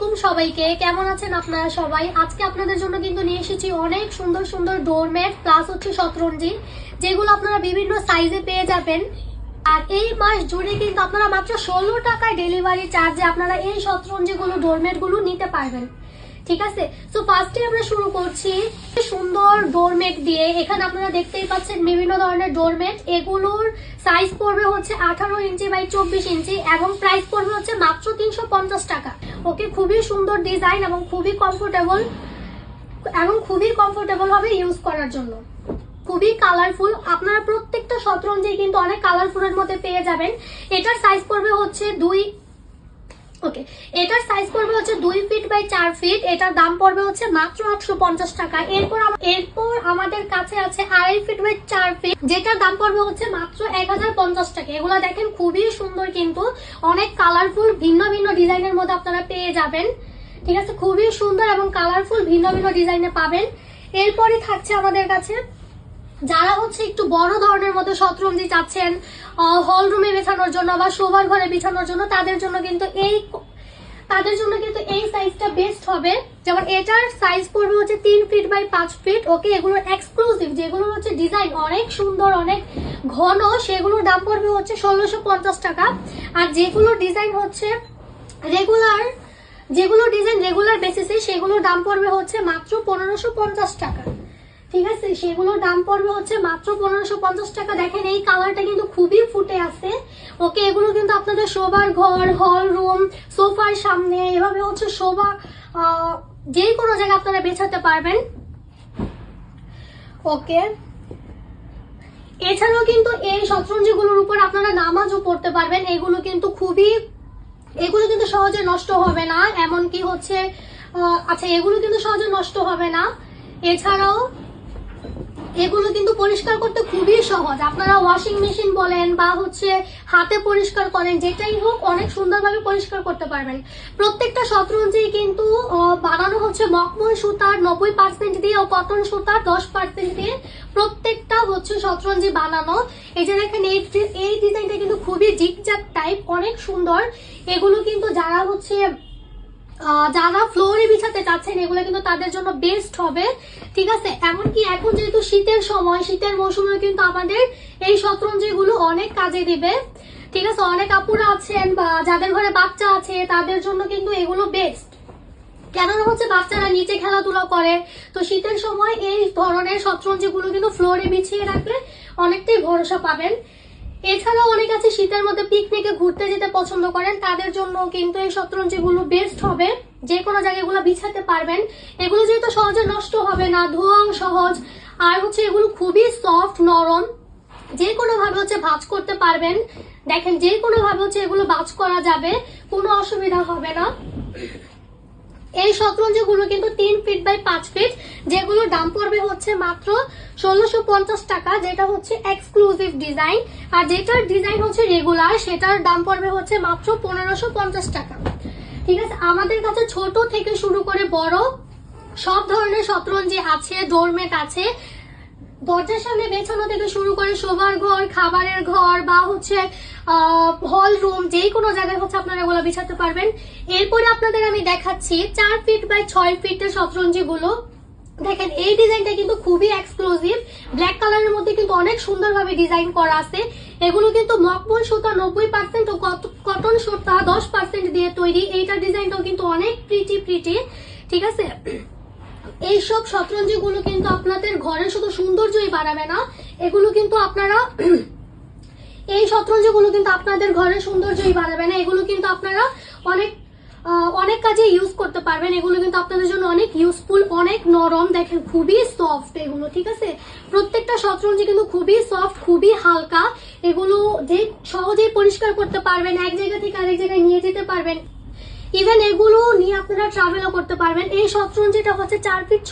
আলাইকুম সবাইকে, কেমন আছেন আপনারা সবাই? আজকে আপনাদের জন্য কিন্তু নিয়ে এসেছি অনেক সুন্দর সুন্দর ডোরমেট প্লাস হচ্ছে শতরঞ্জি, যেগুলো আপনারা বিভিন্ন সাইজে পেয়ে যাবেন। আর এই মাস জুড়ে কিন্তু আপনারা মাত্র 16 টাকায় ডেলিভারি চার্জে আপনারা এই শতরঞ্জিগুলো ডোরমেটগুলো নিতে পারবেন। ঠিক আছে, তো ফার্স্টে আমরা শুরু করছি সুন্দর ডোরমেট দিয়ে। এখানে আপনারা দেখতেই পাচ্ছেন বিভিন্ন ধরনের ডোরমেট। এগুলোর সাইজ পড়বে হচ্ছে 18 ইঞ্চি বাই 24 ইঞ্চি এবং প্রাইস পড়বে হচ্ছে মাত্র 350 টাকা। ওকে, খুবই সুন্দর ডিজাইন এবং খুবই কমফোর্টেবল হবে ইউজ করার জন্য। খুবই কালারফুল, আপনারা প্রত্যেকটা শতরঞ্জি কিন্তু অনেক কালারফুলের মধ্যে পেয়ে যাবেন। এটার সাইজ পড়বে হচ্ছে 2 ফিট বাই 4 ফিট। এটার দাম পড়বে হচ্ছে মাত্র 850 টাকা। এরপর আমাদের কাছে আছে 2.5 ফিট বাই 4 ফিট, যেটার দাম পড়বে হচ্ছে মাত্র 1050 টাকা। এগুলো দেখেন খুবই সুন্দর, কিন্তু অনেক কালারফুল, ভিন্ন ভিন্ন ডিজাইনের মধ্যে আপনারা পেয়ে যাবেন। ঠিক আছে, খুবই সুন্দর এবং কালারফুল ভিন্ন ভিন্ন ডিজাইনে পাবেন। এরপরই থাকছে আমাদের কাছে যারা হচ্ছে একটু বড় ধরনের মধ্যে শতরঞ্জি চাচ্ছেন হল রুমে বিছানোর জন্য বা শোবার ঘরে বিছানোর জন্য, তাদের জন্য কিন্তু এই সাইজটা বেস্ট হবে। যেমন এটার সাইজ পড়বে হচ্ছে 3 ফিট বাই 5 ফিট। ওকে, এগুলোর এক্সক্লুসিভ যেগুলো হচ্ছে ডিজাইন অনেক সুন্দর, অনেক ঘন, সেগুলোর দাম পড়বে হচ্ছে 1650 টাকা। আর যেগুলো ডিজাইন হচ্ছে রেগুলার বেসিসে, সেগুলোর দাম পড়বে হচ্ছে মাত্র 1550 টাকা। ঠিক আছে, সেগুলোর দাম পড়বে হচ্ছে মাত্র 1550 টাকা। দেখেন এই কালারটা কিন্তু খুবই ফুটে আছে। ওকে, এগুলো কিন্তু আপনাদের শোবার ঘর, হল রুম, সোফার সামনে, এভাবে হচ্ছে যে কোনো জায়গায় আপনারা বেছাতে পারবেন। ওকে, এছাড়াও কিন্তু এই শতরঞ্জিগুলোর উপর আপনারা নামাজও পড়তে পারবেন। এগুলো কিন্তু সহজে নষ্ট হবে না, এমনকি হচ্ছে এগুলো কিন্তু সহজে নষ্ট হবে না। এছাড়াও এগুলো কিন্তু পরিষ্কার করতে খুবই সহজ। আপনারা ওয়াশিং মেশিন বলেন বা হচ্ছে হাতে পরিষ্কার করেন, যেটাই হোক অনেক সুন্দরভাবে পরিষ্কার করতে পারবেন। প্রত্যেকটা শতরঞ্জি কিন্তু বানানো হচ্ছে মখমল সুতার 90% দিয়ে ও কটন সুতার 10% দিয়ে প্রত্যেকটা হচ্ছে শতরঞ্জি বানানো। এই যে দেখেন এই ডিজাইনটা কিন্তু খুবই জিগজ্যাগ টাইপ, অনেক সুন্দর। এগুলো কিন্তু যারা ফ্লোরে বিছাতে চাচ্ছেন, এগুলো কিন্তু তাদের জন্য বেস্ট হবে। ঠিক আছে, এমনকি এখন যেহেতু শীতের সময়, শীতের মৌসুমে কিন্তু আমাদের এই শতরঞ্জিগুলো অনেক কাজে দিবে। ঠিক আছে, অনেক আপুরা আছেন বা যাদের ঘরে বাচ্চা আছে, তাদের জন্য কিন্তু এগুলো বেস্ট। কেননা হচ্ছে বাচ্চারা নিচে খেলাধুলা করে, তো শীতের সময় এই ধরনের শতরঞ্জিগুলো কিন্তু ফ্লোরে বিছিয়ে রাখলে অনেকটাই ভরসা পাবেন। এছাড়াও অনেক আছে শীতের মধ্যে পিকনিকে ঘুরতে যেতে পছন্দ করেন, তাদের জন্য কিন্তু এই শতরঞ্জিগুলো বেস্ট হবে। যে কোনো জায়গায় এগুলো বিছাতে পারবেন। এগুলো যেহেতু সহজে নষ্ট হবে না, ধোয়াও সহজ, আর হচ্ছে এগুলো খুবই সফট, নরম, যে কোনো ভাবে হচ্ছে ভাঁজ করতে পারবেন। দেখেন যে কোনো ভাবে হচ্ছে এগুলো ভাঁজ করা যাবে, কোনো অসুবিধা হবে না। এই শতরঞ্জিগুলো কিন্তু 3 ফিট বাই 5 ফিট, যেগুলোর দাম পড়বে হচ্ছে মাত্র 1650 টাকা, যেটা হচ্ছে এক্সক্লুসিভ ডিজাইন। আর যেটার ডিজাইন হচ্ছে রেগুলার, সেটার দাম পড়বে হচ্ছে মাত্র 1550 টাকা। ঠিক আছে, আমাদের কাছে ছোট থেকে শুরু করে বড় সব ধরনের শতরঞ্জি আছে, ডোরমেট আছে। দরজার সামনে বেছানো থেকে শুরু করে শোবার ঘর, খাবারের ঘর বা হচ্ছে হল রুম, যে কোনো জায়গায় হচ্ছে আপনারা এগুলো বিছাতে পারবেন। এরপরে আপনাদের আমি দেখাচ্ছি 4 ফিট বাই 6 ফিটের শতরঞ্জিগুলো। দেখেন এই ডিজাইনটা কিন্তু খুবই এক্সক্লুসিভ, ব্ল্যাক কালারের মধ্যে কিন্তু অনেক সুন্দরভাবে ডিজাইন করা আছে। এগুলো কিন্তু মখমল সুতা 90% ও কটন সুতা 10% দিয়ে তৈরি। এইটার ডিজাইনটাও কিন্তু অনেক প্রিটি। ঠিক আছে, এইসব শতরঞ্জিগুলো কিন্তু আপনাদের ঘরে শুধু সৌন্দর্যই বাড়াবে না, এগুলো কিন্তু আপনাদের ঘরে সৌন্দর্যই বাড়াবে না, এগুলো কিন্তু আপনারা অনেক কাজে ইউজ করতে পারবেন। এগুলো কিন্তু আপনাদের জন্য অনেক ইউজফুল, অনেক নরম, দেখেন খুবই সফট এগুলো। ঠিক আছে, প্রত্যেকটা শতরঞ্জি কিন্তু খুবই সফট, খুবই হালকা। এগুলো যে সহজেই পরিষ্কার করতে পারবেন, এক জায়গা থেকে আরেক জায়গায় নিয়ে যেতে পারবেন, ইভেন এগুলো নিয়ে আপনারা ট্রাভেলও করতে পারবেন। এই শতরঞ্জিটা হচ্ছে 4 ফিট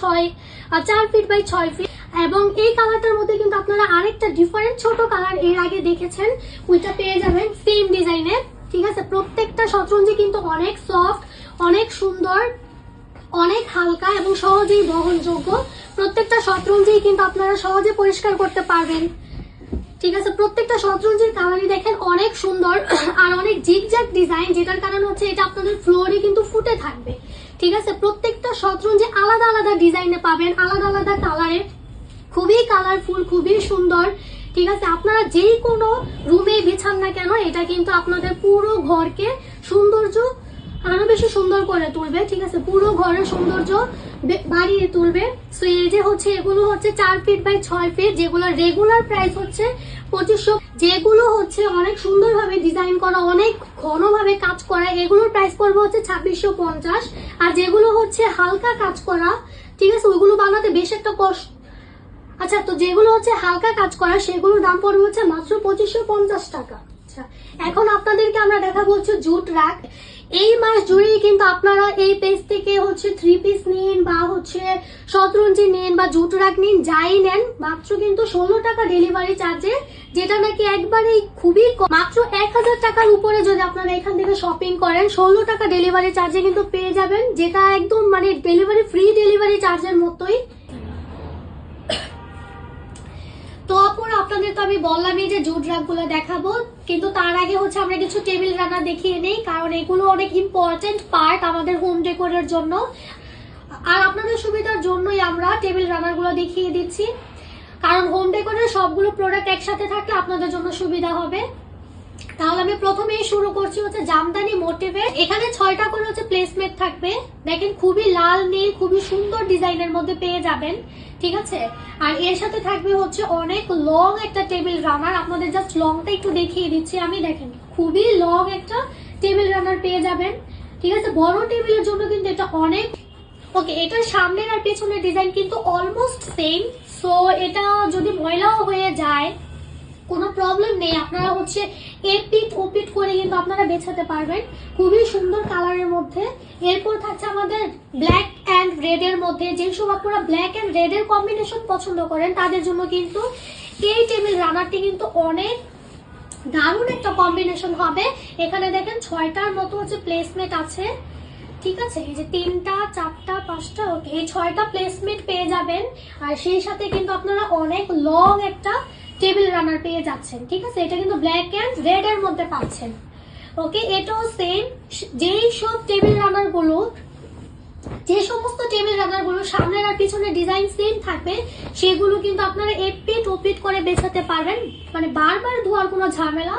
বাই 6 ফিট, এবং এই কালারটার মধ্যে কিন্তু আপনারা আরেকটা ডিফারেন্ট ছোট কালার এর আগে দেখেছেন, ওইটা পেয়ে যাবেন সেম ডিজাইনের। ঠিক আছে, প্রত্যেকটা শতরঞ্জি কিন্তু অনেক সফট, অনেক সুন্দর, অনেক হালকা এবং সহজেই বহনযোগ্য। প্রত্যেকটা শতরঞ্জি কিন্তু আপনারা সহজে পরিষ্কার করতে পারবেন। ঠিক আছে, প্রত্যেকটা শতরঞ্জির কালারই দেখেন অনেক সুন্দর আর অনেক জিগজ্যাগ ডিজাইন, যেটার কারণ হচ্ছে এটা আপনাদের ফ্লোরে কিন্তু ফুটে ফুটে থাকবে। ঠিক আছে, প্রত্যেকটা শতরঞ্জি আলাদা আলাদা ডিজাইনে পাবেন, আলাদা আলাদা কালারে, খুবই কালারফুল, খুবই সুন্দর। ঠিক আছে, আপনারা যেই কোনো রুমে বিছান না কেন, এটা কিন্তু আপনাদের পুরো ঘরকে সৌন্দর্য আরো বেশি সুন্দর করে তুলবে। ঠিক আছে, পুরো ঘরের সৌন্দর্য বাড়িয়ে তুলবে। সো এই যে হচ্ছে এগুলো হচ্ছে 4 ফিট বাই 6 ফিট, যেগুলো রেগুলার প্রাইস হচ্ছে 2500, যেগুলো হচ্ছে অনেক সুন্দরভাবে ডিজাইন করা, অনেক ঘনভাবে কাজ করা, এগুলোর প্রাইস পড়বে হচ্ছে 2650। আর যেগুলো হচ্ছে হালকা কাজ করা, ঠিক আছে, ওইগুলো বানাতে বেশ একটা কষ্ট। আচ্ছা, তো যেগুলো হচ্ছে হালকা কাজ করা সেগুলোর দাম পড়বে হচ্ছে মাত্র 2550 টাকা। আচ্ছা, এখন আপনাদেরকে আমরা দেখাবো হচ্ছে জুট রাগ। এই মাস জুড়েই কিন্তু আপনারা এই পেজ থেকে হচ্ছে 3 পিস নিন বা হচ্ছে শতরঞ্জি নিন বা জুট রাগ নিন, যাই নেন, মাত্র কিন্তু 16 টাকা ডেলিভারি চার্জে, যেটা নাকি একবারেই খুবই মাত্র 1000 টাকার উপরে যদি আপনারা এখান থেকে শপিং করেন 16 টাকা ডেলিভারি চার্জে কিন্তু পেয়ে যাবেন, যেটা একদম মানে ডেলিভারি ফ্রি ডেলিভারি চার্জের মতোই। তো আপুরা, আপনাদের তো আমি বললামই যে জুট রাগ গুলো দেখাবো, কিন্তু তার আগে হচ্ছে আমরা কিছু টেবিল রানার দেখিয়ে নেই, কারণ এগুলো অনেক ইম্পর্টেন্ট পার্ট আমাদের হোম ডেকোরের জন্য। আর আপনাদের সুবিধার জন্যই আমরা টেবিল রানার গুলো দেখিয়ে দিচ্ছি, কারণ হোম ডেকোরের সবগুলো প্রোডাক্ট একসাথে থাকলে আপনাদের জন্য সুবিধা হবে। তাহলে আমি প্রথমেই শুরু করছি হচ্ছে জামদানি মোটিভের। এখানে 6টা করে হচ্ছে প্লেসমেট থাকবে, দেখেন খুবই লাল নীল, খুবই সুন্দর ডিজাইনের মধ্যে পেয়ে যাবেন। ঠিক আছে, আর এর সাথে থাকবে হচ্ছে অনেক লং একটা টেবিল রানার। আপনাদের জাস্ট লংটা একটু দেখিয়ে দিচ্ছি আমি, দেখেন খুবই লং একটা টেবিল রানার পেয়ে যাবেন। ঠিক আছে, বড় টেবিলের জন্য কিন্তু এটা অনেক ওকে। এটার সামনের আর পেছনের ডিজাইন কিন্তু অলমোস্ট সেম, সো এটা যদি ময়লাও হয়ে যায় কোনো প্রবলেম নেই, আপনারা হচ্ছে এপিট ওপিট করে কিন্তু আপনারা বেছাতে পারবেন, খুবই সুন্দর কালারের মধ্যে। এরপর থাকছে আমাদের ব্ল্যাক অ্যান্ড রেড এর মধ্যে, যেসব আপনারা ব্ল্যাক অ্যান্ড রেড এর কম্বিনেশন পছন্দ করেন তাদের জন্য কিন্তু এই টেবিল রানারটি কিন্তু অনেক দারুণ একটা কম্বিনেশন হবে। এখানে দেখেন 6টার মতো হচ্ছে প্লেসমেন্ট আছে। ঠিক আছে, এই যে 3টা 4টা 5টা, ওকে, এই 6টা প্লেসমেন্ট পেয়ে যাবেন। আর সেই সাথে কিন্তু আপনারা অনেক লং একটা টেবিল রানার পেয়ে যাচ্ছেন। ঠিক আছে, এটা কিন্তু ব্ল্যাক এন্ড রেড এর মধ্যে পাচ্ছেন। ওকে, এটাও সেম। যেই সব টেবিল রানার গুলো, যে সমস্ত টেবিল রানার গুলো সামনের আর পিছনের ডিজাইন সেম থাকবে, সেগুলো কিন্তু আপনারা এপিট ওপিট করে বেছাতে পারবেন, মানে বারবার ধোয়ার কোনো ঝামেলা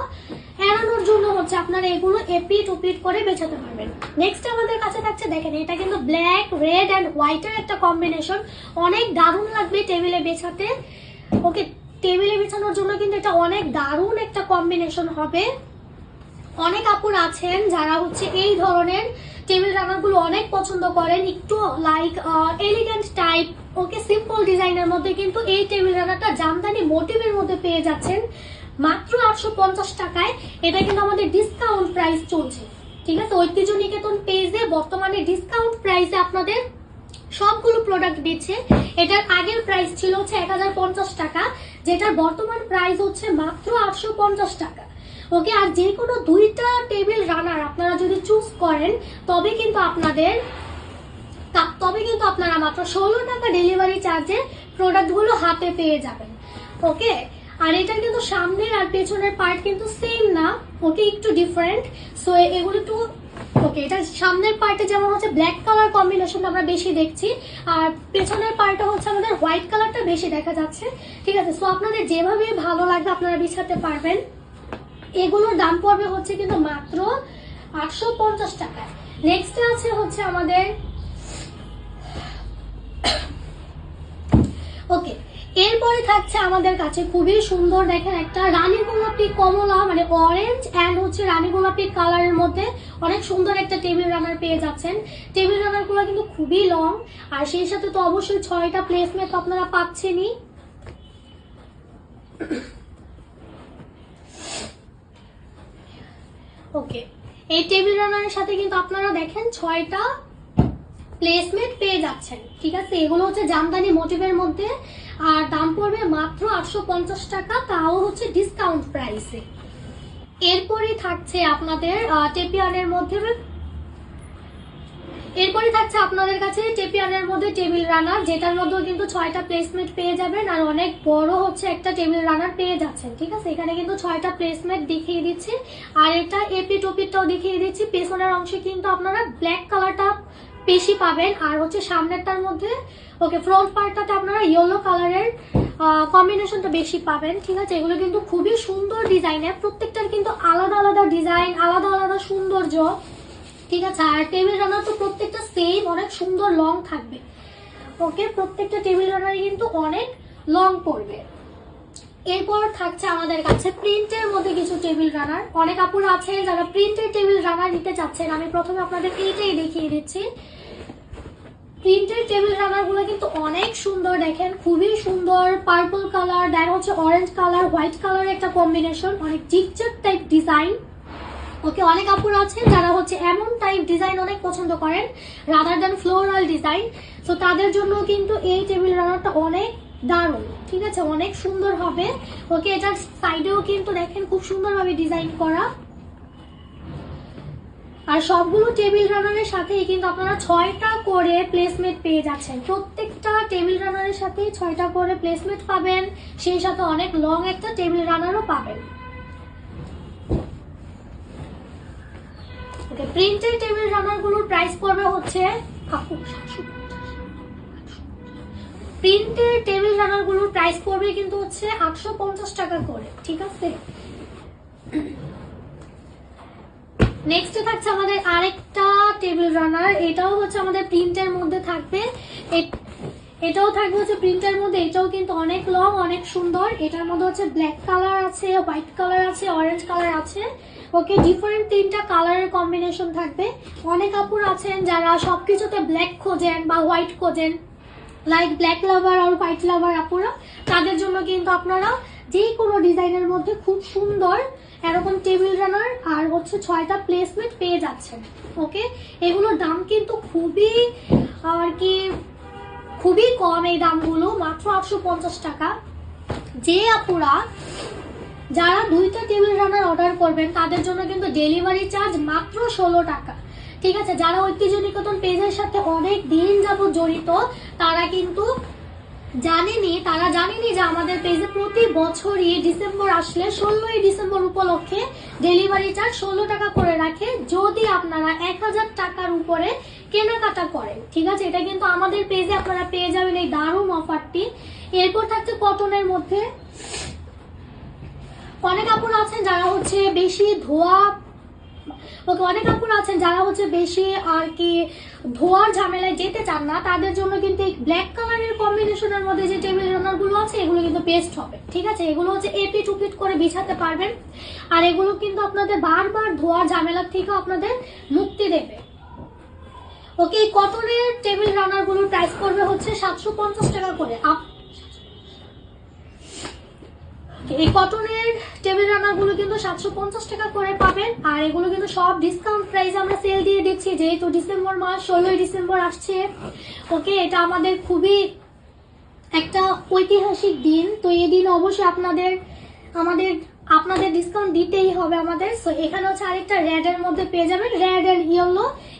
এড়ানোর জন্য হচ্ছে আপনারা এগুলো এপিট ওপিট করে বেছাতে পারবেন। নেক্সট আমাদের কাছে থাকছে, দেখেন এটা কিন্তু ব্ল্যাক রেড অ্যান্ড হোয়াইটের একটা কম্বিনেশন, অনেক দারুণ লাগবে টেবিলে বেছাতে। ওকে, টেবিলে বিছানোর জন্য কিন্তু এটা অনেক দারুণ একটা কম্বিনেশন হবে। অনেক আপুর আছেন যারা হচ্ছে এই ধরনের টেবিল রানার গুলো অনেক পছন্দ করেন, একটু লাইক এলিগেন্ট টাইপ, ওকে, সিম্পল ডিজাইনের মধ্যে কিন্তু এই টেবিল রানারটা জামদানি মোটিভের মধ্যে পেয়ে যাচ্ছেন মাত্র 850 টাকায়। এটা কিন্তু আমাদের ডিসকাউন্ট প্রাইস চলছে। ঠিক আছে, ঐতিহ্য নিকেতন পেজে বর্তমানে ডিসকাউন্ট প্রাইসে আপনাদের সবগুলো প্রোডাক্ট দিচ্ছে। এটার আগের প্রাইস ছিল হচ্ছে 1050 টাকা, যেটার বর্তমান প্রাইস হচ্ছে মাত্র 850 টাকা। ওকে, আর যে কোনো 2টা টেবিল রানার আপনারা যদি চুজ করেন তবে কিন্তু আপনারা মাত্র 16 টাকা ডেলিভারি চার্জে প্রোডাক্টগুলো হাতে পেয়ে যাবেন। ওকে, আর এটা কিন্তু সামনের আর পেছনের পার্ট কিন্তু সেম না, ওকে, একটু ডিফারেন্ট। সো এগুলো একটু ওকে, এটা সামনের পার্টে যেমন হচ্ছে ব্ল্যাক কালার কম্বিনেশন আমরা বেশি দেখছি, আর পেছনের পার্টে হচ্ছে আমাদের হোয়াইট কালারটা বেশি দেখা যাচ্ছে। ঠিক আছে, সো আপনাদের যেভাবে ভালো লাগবে আপনারা বিছাতে পারবেন। এগুলোর দাম পড়বে হচ্ছে কিন্তু মাত্র 850 টাকা। নেক্সট আছে হচ্ছে আমাদের ওকে, এরপরে থাকছে আমাদের কাছে খুবই সুন্দর, দেখেন একটা রানী গোলাপি কমলা, মানে অরেঞ্জ অ্যান্ড হচ্ছে রানী গোলাপি কালারের মধ্যে অনেক সুন্দর একটা টেবিল রানার পেয়ে যাচ্ছেন। টেবিল রানার গুলো কিন্তু খুবই লং, আর সেই সাথে তো অবশ্যই 6টা প্লেসমেন্ট আপনারা পাচ্ছেনই। ওকে, এই টেবিল রানারের সাথে কিন্তু আপনারা দেখেন 6টা প্লেসমেন্ট পেয়ে যাচ্ছেন। ঠিক আছে, এগুলো হচ্ছে জামদানি মোটিভের মধ্যে, আর দাম পড়বে মাত্র 850 টাকা, তাও হচ্ছে ডিসকাউন্ট প্রাইসে। এরপরে থাকছে আপনাদের টেপিয়ানের মধ্যে এরপরে থাকছে আপনাদের কাছে টেপিয়ানের মধ্যে টেবিল রানার, যেটার মধ্যে কিন্তু 6টা প্লেসমেন্ট পেয়ে যাবেন আর অনেক বড় হচ্ছে একটা টেবিল রানার পেয়ে যাচ্ছেন। ঠিক আছে, এখানে কিন্তু 6টা প্লেসমেন্ট দেখিয়ে দিচ্ছি আর এটা এপি টপিটাও দেখিয়ে দিচ্ছি। পেছনের অংশে কিন্তু আপনারা ব্ল্যাক কালারটা বেশি পাবেন আর হচ্ছে সামনেরটার মধ্যে ওকে ফ্রন্ট পার্টটাতে আপনারা ইয়েলো কালারের কম্বিনেশনটা বেশি পাবেন। ঠিক আছে, এগুলো কিন্তু খুবই সুন্দর ডিজাইনের, প্রত্যেকটার কিন্তু আলাদা আলাদা ডিজাইন, আলাদা আলাদা সৌন্দর্য। ঠিক আছে, আর টেবিল রানার তো প্রত্যেকটা সেম অনেক সুন্দর লং থাকবে। ওকে, প্রত্যেকটা টেবিল রানারই কিন্তু অনেক লং পড়বে। এরপর থাকছে আমাদের কাছে প্রিন্টের মধ্যে কিছু টেবিল রানার। অনেক আপুরা আছে যারা প্রিন্টের টেবিল রানার নিতে চাচ্ছেন, আমি প্রথমে আপনাদের এইটাই দেখিয়ে দিচ্ছি। প্রিন্টের টেবিল রানার গুলো কিন্তু অনেক সুন্দর, দেখেন খুবই সুন্দর, পার্পল কালার, দেন হচ্ছে অরেঞ্জ কালার, হোয়াইট কালার একটা কম্বিনেশন, অনেক জিগজ্যাগ টাইপ ডিজাইন। ওকে, অনেক আপুরা আছেন যারা হচ্ছে এমন টাইপ ডিজাইন অনেক পছন্দ করেন রাদার দ্যান ফ্লোরাল ডিজাইন, তো তাদের জন্য কিন্তু এই টেবিল রানারটা অনেক দারুণ। ঠিক আছে, অনেক সুন্দর হবে। ওকে, এটার সাইডেও কিন্তু দেখেন খুব সুন্দরভাবে ডিজাইন করা, আর সবগুলো টেবিল রানারের সাথেই কিন্তু আপনারা 6টা করে প্লেসমেন্ট পেয়ে যাচ্ছেন। প্রত্যেকটা টেবিল রানারের সাথে 6টা করে প্লেসমেন্ট পাবেন, সেই সাথে অনেক লং একটা টেবিল রানারও পাবেন। ওকে, প্রিন্টেড টেবিল রানার গুলোর প্রাইস পড়বে হচ্ছে প্রিন্টেড টেবিল রানার গুলোর প্রাইস পড়বে কিন্তু হচ্ছে 850 টাকা করে। ঠিক আছে, নেক্সট থাকছে আমাদের আরেকটা টেবিল রানার, এটাও হচ্ছে আমাদের প্রিন্টের মধ্যে থাকবে। এটাও থাকবে হচ্ছে প্রিন্টের মধ্যে, এটাও কিন্তু অনেক লং, অনেক সুন্দর। এটার মধ্যে হচ্ছে ব্ল্যাক কালার আছে, হোয়াইট কালার আছে, অরেঞ্জ কালার আছে। ওকে, ডিফারেন্ট 3টা কালারের কম্বিনেশন থাকবে। অনেক আপুরা আছেন যারা সবকিছুতে ব্ল্যাক খোঁজেন বা হোয়াইট খোঁজেন, লাইক ব্ল্যাক লাভার আর হোয়াইট লাভার আপুরা, তাদের জন্য কিন্তু আপনারা যে কোনো ডিজাইনের মধ্যে খুব সুন্দর এরকম টেবিল রানার আর হচ্ছে 6টা প্লেসমেন্ট পেয়ে যাচ্ছেন। ওকে, এগুলোর দাম কিন্তু খুবই আর কি খুবই কম, এই দামগুলো মাত্র 850 টাকা। যে আপুরা যারা 2টা টেবিল রানার অর্ডার করবেন তাদের জন্য কিন্তু ডেলিভারি চার্জ মাত্র 16 টাকা। ঠিক আছে, যারা ঐতিহ্য নিকেতন পেজের সাথে অনেক দিন যাবত জড়িত তারা কিন্তু জানেনি যে আমাদের পেজে প্রতি বছরই ডিসেম্বর আসলে 16ই ডিসেম্বর উপলক্ষে ডেলিভারি চার্জ 16 টাকা করে রাখে যদি আপনারা 1000 টাকার উপরে কেনাকাটা করেন। ঠিক আছে, এটা কিন্তু আমাদের পেজে আপনারা পেয়ে যাবেন এই দারুণ অফারটি। এরপর থাকছে কটনের মধ্যে। অনেক আপুরা আছেন যারা হচ্ছে বেশি বেশি আর কি ধোয়ার ঝামেলায় যেতে চান না, তাদের জন্য কিন্তু এই ব্ল্যাক কালারের কম্বিনেশনের মধ্যে যে টেবিল রানার গুলো আছে এগুলো কিন্তু বেস্ট হবে। ঠিক আছে, এগুলো হচ্ছে এপি টুপিট করে বিছাতে পারবেন আর এগুলো কিন্তু আপনাদের বারবার ধোয়ার ঝামেলা থেকে আপনাদের মুক্তি দেবে। ওকে, কটনের টেবিল রানার গুলোর প্রাইস পড়বে হচ্ছে 750 টাকা করে। এই কটনের টেবিল রানার গুলো কিন্তু 750 টাকা করে পাবেন আর এগুলো কিন্তু সব ডিসকাউন্ট প্রাইস আমরা সেল দিয়ে দিচ্ছি, যেহেতু ডিসেম্বর মাস 16ই ডিসেম্বর আসছে। ওকে, এটা আমাদের খুবই একটা ঐতিহাসিক দিন, তো এই দিন অবশ্যই আপনাদের ডিসকাউন্ট দিতেই হবে আমাদের। সো এখানে হচ্ছে আরেকটা রেড এর মধ্যে পেয়ে যাবেন, রেড এন্ড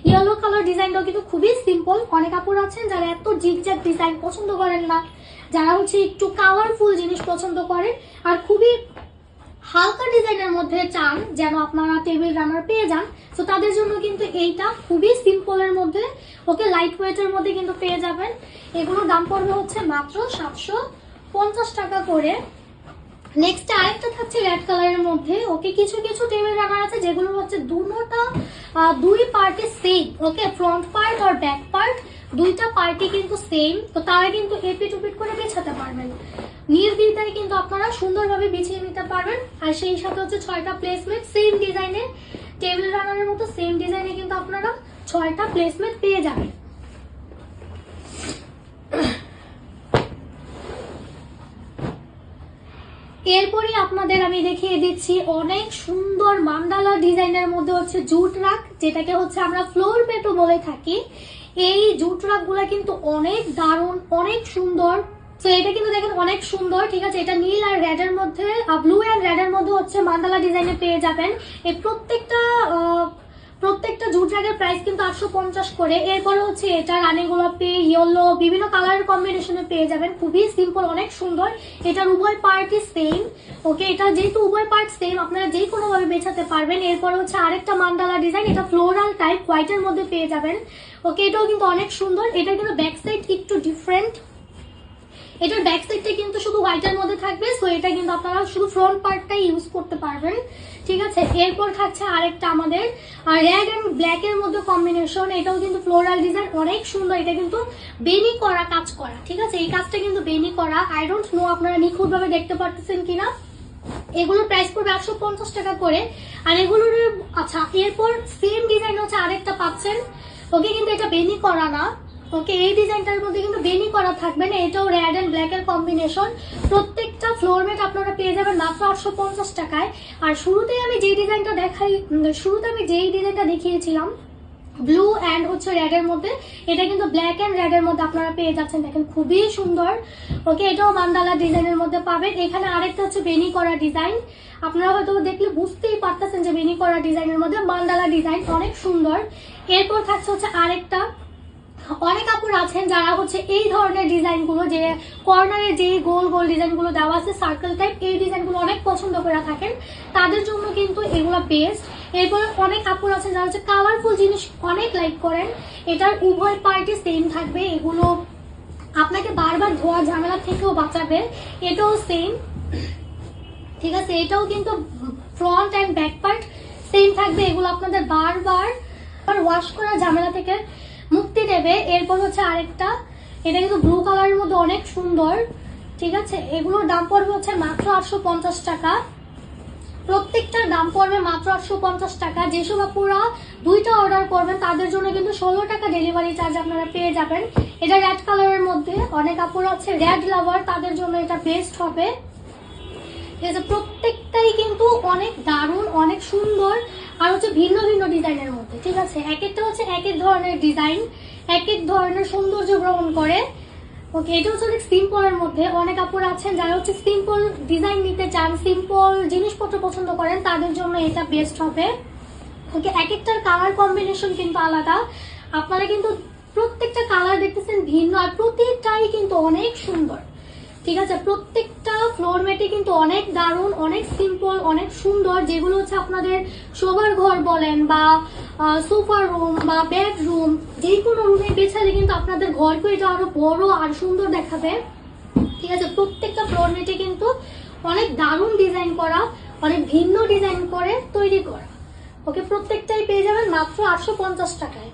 ইয়েলো কালার ডিজাইনটাও কিন্তু খুবই সিম্পল। অনেক আপুরা আছেন যারা এত জিগজ্যাগ ডিজাইন পছন্দ করেন না, যারা হচ্ছে একটু কালারফুল জিনিস পছন্দ করেন আর খুবই হালকা ডিজাইনের মধ্যে চান যেন আপনারা টেবিল রানার পেয়ে যান, তো তাদের জন্য কিন্তু এইটা খুবই সিম্পলের মধ্যে, ওকে, লাইট ওয়েটের মধ্যে কিন্তু পেয়ে যাবেন। এগুলোর দাম পড়বে হচ্ছে মাত্র 750 টাকা করে। নেক্সট আরেকটা থাকছে রেড কালারের মধ্যে। ওকে, কিছু টেবিল রানার আছে যেগুলো হচ্ছে দুই পার্টে সেম। ওকে, ফ্রন্ট পার্ট আর ব্যাক পার্ট দুইটা পার্টি কিন্তু সেম, তো তারা কিন্তু এপিট উপিট করে বিছাতে পারবেন, নির্দ্বিধায় কিন্তু আপনারা সুন্দরভাবে বিছিয়ে নিতে পারবেন। আর সেই সাথে হচ্ছে 6টা প্লেসমেন্ট সেম ডিজাইনে, টেবিল রানারের মতো সেম ডিজাইনে কিন্তু আপনারা 6টা প্লেসমেন্ট পেয়ে যাবেন। এরপরে আপনাদের আমি দেখিয়ে দিচ্ছি অনেক সুন্দর মান্ডালা ডিজাইনের মধ্যে হচ্ছে জুট রাক, যেটাকে হচ্ছে আমরা ফ্লোর ম্যাটও বলে থাকি। এই জুট রাক গুলা কিন্তু অনেক দারুণ, অনেক সুন্দর। তো এটা কিন্তু দেখেন অনেক সুন্দর। ঠিক আছে, এটা নীল আর রেড এর মধ্যে, ব্লু এন্ড রেড এর মধ্যে হচ্ছে মান্ডালা ডিজাইনে পেয়ে যাবেন। এই প্রত্যেকটা প্রত্যেকটা জুট র্যাগের প্রাইস কিন্তু 850 করে। এরপরে হচ্ছে এটা রানী গোলাপি, ইয়েলো, বিভিন্ন কালারের কম্বিনেশনে পেয়ে যাবেন। খুবই সিম্পল, অনেক সুন্দর। এটার উভয় পার্টই সেম। ওকে, এটা যেহেতু উভয় পার্ট সেম, আপনারা যে কোনো ভাবে বেছাতে পারবেন। এরপরে হচ্ছে আরেকটা মান্ডালা ডিজাইন, এটা ফ্লোরাল টাইপ হোয়াইটের মধ্যে পেয়ে যাবেন। ওকে, এটাও কিন্তু অনেক সুন্দর। এটা কিন্তু ব্যাক সাইড একটু ডিফারেন্ট, এটার ব্যাক সাইডটা কিন্তু শুধু হোয়াইটের মধ্যে থাকবে, সো এটা কিন্তু আপনারা শুধু ফ্রন্ট পার্টটাই ইউজ করতে পারবেন। ঠিক আছে, এরপর থাকছে আরেকটা আমাদের রেড এন্ড ব্ল্যাক এর মধ্যে কম্বিনেশন। এটাও কিন্তু ফ্লোরাল ডিজাইন, অনেক সুন্দর। এটা কিন্তু বেনি করা কাজ করা। ঠিক আছে, এই কাজটা কিন্তু বেনি করা। আই ডোন্ট নো আপনারা নিখুঁত ভাবে দেখতে পারতেছেন কিনা। এগুলোর প্রাইস পড়বে 850 টাকা করে। আর এগুলোর আচ্ছা, এরপর সেম ডিজাইন হচ্ছে আরেকটা পাচ্ছেন। ওকে, কিন্তু এটা বেনি করা না। ওকে, এই ডিজাইনটার মধ্যে কিন্তু বেনি করা থাকবে না। এটাও রেড এন্ড ব্ল্যাক এর কম্বিনেশন। প্রত্যেকটা ফ্লোর ম্যাট আপনারা পেয়ে যাবেন মাত্র 850 টাকায়। আর শুরুতে আমি যেই ডিজাইনটা দেখিয়েছিলাম ব্লু অ্যান্ড হচ্ছে রেড এর মধ্যে, এটা কিন্তু ব্ল্যাক এন্ড রেড এর মধ্যে আপনারা পেয়ে যাচ্ছেন। দেখেন খুবই সুন্দর। ওকে, এটাও মান্দালা ডিজাইনের মধ্যে পাবেন। এখানে আরেকটা হচ্ছে বেনি করা ডিজাইন, আপনারা হয়তো দেখলে বুঝতেই পারতেছেন যে বেনি করা ডিজাইনের মধ্যে মান্দালা ডিজাইন, অনেক সুন্দর। এরপর থাকছে হচ্ছে আরেকটা, অনেক আপুর আছেন যারা হচ্ছে এই ধরনের ডিজাইনগুলো, যে কর্নারে যে গোল গোল ডিজাইনগুলো দেওয়া আছে সার্কেল টাইপ, এই ডিজাইনগুলো অনেক পছন্দ করে থাকেন, তাদের জন্য কিন্তু এগুলো বেস্ট। এরপরে অনেক আপুর আছেন যারা হচ্ছে কালারফুল জিনিস অনেক লাইক করেন। এটার উভয় পার্টি সেম থাকবে, এগুলো আপনাকে বারবার ধোয়া ঝামেলা থেকেও বাঁচাবে। এটাও সেম। ঠিক আছে, এটাও কিন্তু front and back part same থাকবে। এগুলো আপনাদের বারবার ওয়াশ করা ঝামেলা থেকে মুক্তি দেবে। এরপর হচ্ছে আরেকটা, এটা কিন্তু ব্লু কালারের মধ্যে অনেক সুন্দর। ঠিক আছে, এগুলোর দাম পড়বে হচ্ছে মাত্র 850 টাকা। প্রত্যেকটার দাম পড়বে মাত্র 850 টাকা। যেসব আপুরা দুইটা অর্ডার করবেন তাদের জন্য কিন্তু 16 টাকা ডেলিভারি চার্জ আপনারা পেয়ে যাবেন। এটা রেড কালারের মধ্যে, অনেক আপুরা হচ্ছে রেড লাভার, তাদের জন্য এটা বেস্ট হবে। ঠিক আছে, প্রত্যেকটাই কিন্তু অনেক দারুণ, অনেক সুন্দর, আর হচ্ছে ভিন্ন ভিন্ন ডিজাইনের মধ্যে। ঠিক আছে, এক একটা হচ্ছে এক এক ধরনের ডিজাইন, এক এক ধরনের সৌন্দর্য গ্রহণ করে। ওকে, এটা হচ্ছে অনেক সিম্পলের মধ্যে। অনেক আপুরা আছেন যারা হচ্ছে সিম্পল ডিজাইন নিতে চান, সিম্পল জিনিসপত্র পছন্দ করেন, তাদের জন্য এটা বেস্ট হবে। ওকে, এক একটার কালার কম্বিনেশন কিন্তু আলাদা। আপনারা কিন্তু প্রত্যেকটা কালার দেখতেছেন ভিন্ন, আর প্রতিটাই কিন্তু অনেক সুন্দর। ঠিক আছে, প্রত্যেকটা ফ্লোর ম্যাটে কিন্তু অনেক দারুণ, অনেক সিম্পল, অনেক সুন্দর, যেগুলো হচ্ছে আপনাদের শোবার ঘর বলেন বা সোফা রুম বা বেডরুম, যে কোনো রুমে বেছালে কিন্তু আপনাদের ঘরকে এটা আরো বড় আর সুন্দর দেখাবে। ঠিক আছে, প্রত্যেকটা ফ্লোর ম্যাটে কিন্তু অনেক দারুণ ডিজাইন করা, অনেক ভিন্ন ডিজাইন করে তৈরি করা। ওকে, প্রত্যেকটাই পেয়ে যাবেন মাত্র 850 টাকায়।